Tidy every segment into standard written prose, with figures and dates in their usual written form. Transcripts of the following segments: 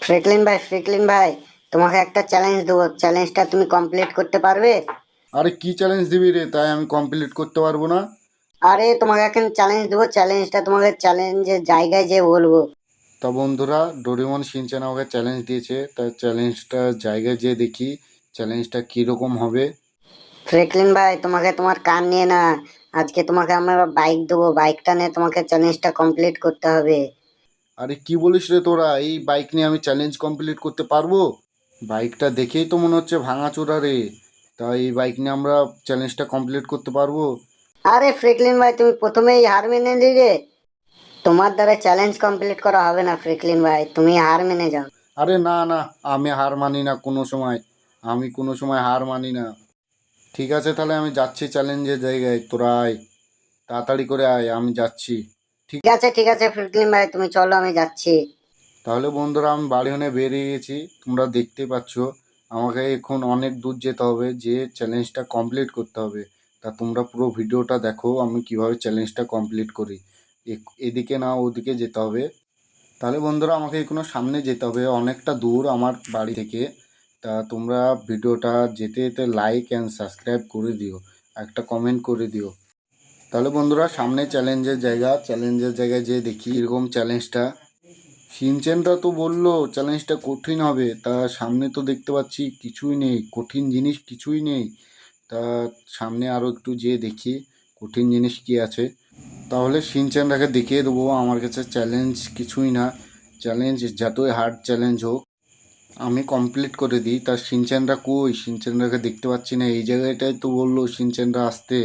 ফ্রিকলিন ভাই, তোমাকে একটা চ্যালেঞ্জ দেবো। চ্যালেঞ্জটা তুমি কমপ্লিট করতে পারবে? আরে কি চ্যালেঞ্জ দিবি রে? তাই আমি কমপ্লিট করতে পারবো না? আরে তোমাকে এখন চ্যালেঞ্জ দেবো, চ্যালেঞ্জটা তোমাকে চ্যালেঞ্জের জায়গায় যে বলবো। তা বন্ধুরা, ডোরেমন শিনচ্যান আমাকে চ্যালেঞ্জ দিয়েছে, তার চ্যালেঞ্জটা জায়গায় যেয়ে দেখি চ্যালেঞ্জটা কীরকম হবে। ফ্রিকলিন ভাই, তোমাকে তোমার কান নিয়ে না, আজকে তোমাকে আমরা বাইক দেবো। বাইকটা নিয়ে তোমাকে চ্যালেঞ্জটা কমপ্লিট করতে হবে। আরে কি বলিস রে তোরা? এই বাইক নিয়ে আমি চ্যালেঞ্জ কমপ্লিট করতে পারবো? বাইকটা দেখেই তো মনে হচ্ছে ভাঙাচোরা রে। তা এই বাইক নিয়ে আমরা চ্যালেঞ্জটা কমপ্লিট করতে পারবো? আরে ফ্রিকলিন ভাই, তুমি প্রথমেই হার মেনে নিলে। তোমার দ্বারা চ্যালেঞ্জ কমপ্লিট করা হবে না ফ্রিকলিন ভাই, তুমি হার মেনে যাও। আরে না না, আমি হার মানি না কোনো সময়। আমি কোনো সময় হার মানি না। ঠিক আছে, তাহলে আমি যাচ্ছি চ্যালেঞ্জের জায়গায়, তোরা আয়, তাড়াতাড়ি করে আয়, আমি যাচ্ছি। ঠিক। ঠিক আছে ফ্রিকলিন ভাই, তুমি চলো, আমি যাচ্ছি। তাহলে বন্ধুরা, আমি বাড়ি হনে বেরিয়ে গেছি, তোমরা দেখতে পাচ্ছ। আমাকে এখন অনেক দূর যেতে হবে, যে চ্যালেঞ্জটা কমপ্লিট করতে হবে। তা তোমরা পুরো ভিডিওটা দেখো আমি কিভাবে চ্যালেঞ্জটা কমপ্লিট করি। এদিকে না ওদিকে যেতে হবে। তাহলে বন্ধুরা, আমাকে এখনো সামনে যেতে হবে, অনেকটা দূর আমার বাড়ি থেকে। তা তোমরা ভিডিওটা যেতে যেতে লাইক অ্যান্ড সাবস্ক্রাইব করে দিও, একটা কমেন্ট করে দিও। তাহলে বন্ধুরা, সামনে চ্যালেঞ্জের জায়গায় যেয়ে দেখি এরকম চ্যালেঞ্জটা। শিনচেনটা তো বললো চ্যালেঞ্জটা কঠিন হবে, তা সামনে তো দেখতে পাচ্ছি কিছুই নেই, কঠিন জিনিস কিছুই নেই। তা সামনে আরও একটু যেয়ে দেখি কঠিন জিনিস কি আছে। তাহলে শিনচেনটাকে দেখিয়ে দেবো আমার কাছে চ্যালেঞ্জ কিছুই না। চ্যালেঞ্জ যতই হার্ড চ্যালেঞ্জ হোক আমি কমপ্লিট করে দিই। তার শিনচেনরা কই? শিনচেনরাকে দেখতে পাচ্ছি না। এই জায়গাটাই তো বললো শিনচেনরা আসতে।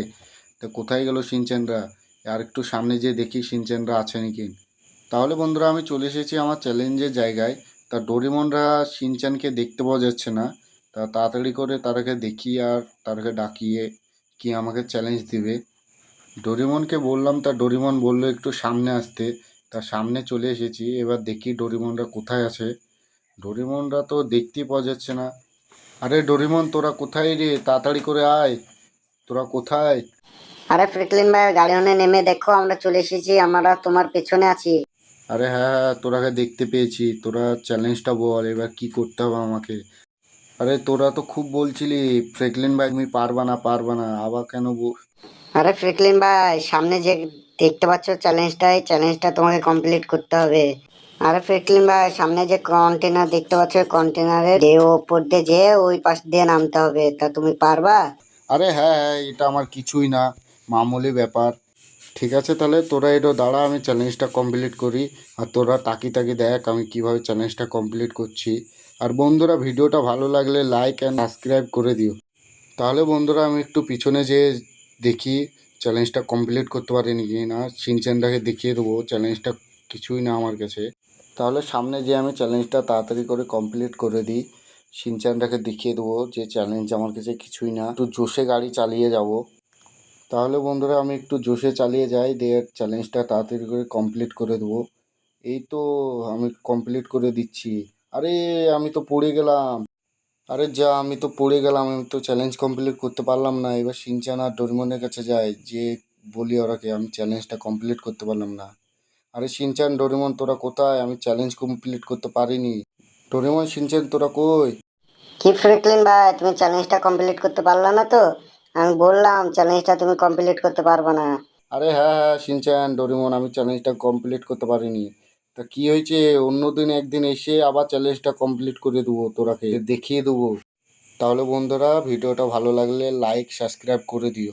তা কোথায় গেল শিনচেনরা? আর একটু সামনে যেয়ে দেখি শিনচেনরা আছে নাকি। তাহলে বন্ধুরা, আমি চলে এসেছি আমার চ্যালেঞ্জের জায়গায়। তা ডোরেমনরা শিনচ্যানকে দেখতে পাওয়া যাচ্ছে না। তা তাড়াতাড়ি করে তারাকে দেখি আর তারাকে ডাকিয়ে কি আমাকে চ্যালেঞ্জ দিবে। ডোরেমনকে বললাম, তা ডোরেমন বললো একটু সামনে আসতে। তা সামনে চলে এসেছি, এবার দেখি ডোরেমনরা কোথায় আছে। ডোরেমনরা তো দেখতেই পাওয়া যাচ্ছে না। আরে ডোরেমন, তোরা কোথায় রে? তাড়াতাড়ি করে আয়, তোরা কোথায়? আরে ফ্রিকলিন ভাই, গাড়ি হনে নেমে দেখো, আমরা চলে এসেছি, আমরা তোমার পেছনে আছি। আরে হ্যাঁ হ্যাঁ, তোরাকে দেখতে পেয়েছি। তোরা চ্যালেঞ্জটা বল, এবার কি করতে হবে আমাকে। আরে তোরা তো খুব বলছিলি ফ্রেকলিন ভাই তুমি পারবা না পারবা না, আবার কেন আরে ফ্রিকলিন ভাই, সামনে যে দেখতে পাচ্ছ চ্যালেঞ্জটা, এই চ্যালেঞ্জটা তোমাকে কমপ্লিট করতে হবে। আরে ফ্রিকলিন ভাই, সামনে যে কন্টেনার দেখতে পাচ্ছ, কন্টেনারের যে ওপর দিয়ে যে ওই পাশ দিয়ে নামতে হবে, তা তুমি পারবা? আরে হ্যাঁ হ্যাঁ, এটা আমার কিছুই না, মামুলি ব্যাপার। ঠিক আছে, তাহলে তোরা এটা দাঁড়া, আমি চ্যালেঞ্জটা কমপ্লিট করি। আর তোরা তাকি তাকি দেখ আমি কিভাবে চ্যালেঞ্জটা কমপ্লিট করছি। আর বন্ধুরা, ভিডিওটা ভালো লাগলে লাইক অ্যান্ড সাবস্ক্রাইব করে দিও। তাহলে বন্ধুরা, আমি একটু পিছনে যেয়ে দেখি চ্যালেঞ্জটা কমপ্লিট করতে পারি নাকি না। সিনচ্যানটাকে দেখিয়ে দেবো চ্যালেঞ্জটা কিছুই না আমার কাছে। তাহলে সামনে যে আমি চ্যালেঞ্জটা তাড়াতাড়ি করে কমপ্লিট করে দিই। সিনচ্যানটাকে দেখিয়ে দেবো যে চ্যালেঞ্জ আমার কাছে কিছুই না, একটু জোশে গাড়ি চালিয়ে যাব। তাহলে বন্ধুরা, আমি একটু জোশে চালিয়ে যাই, দিয়ে চ্যালেঞ্জটা তাড়াতাড়ি করে কমপ্লিট করে দেবো। এই তো আমি কমপ্লিট করে দিচ্ছি। আরে আমি তো পড়ে গেলাম। আরে যা, আমি তো পড়ে গেলাম, আমি তো চ্যালেঞ্জ কমপ্লিট করতে পারলাম না। এবার শিনচ্যান আর ডোরেমনের কাছে যাই, যে বলি ওরাকে আমি চ্যালেঞ্জটা কমপ্লিট করতে পারলাম না। আরে শিনচ্যান ডোরেমন তোরা কোথায়? আমি চ্যালেঞ্জ কমপ্লিট করতে পারিনি। ডোরেমন শিনচ্যান তোরা কই? কি ফ্রিকলিন ভাই, তুমি চ্যালেঞ্জটা কমপ্লিট করতে পারলা না তো? আমি বললাম চ্যালেঞ্জটা তুমি কমপ্লিট করতে পারবে না। আরে হ্যাঁ হ্যাঁ শিনচ্যান ডোরেমন, আমি চ্যালেঞ্জটা কমপ্লিট করতে পারিনি। তা কি হয়েছে? অন্যদিন একদিন এসে আবার চ্যালেঞ্জটা কমপ্লিট করে দেবো, তোরাকে দেখিয়ে দেবো। তাহলে বন্ধুরা, ভিডিওটা ভালো লাগলে লাইক সাবস্ক্রাইব করে দিও।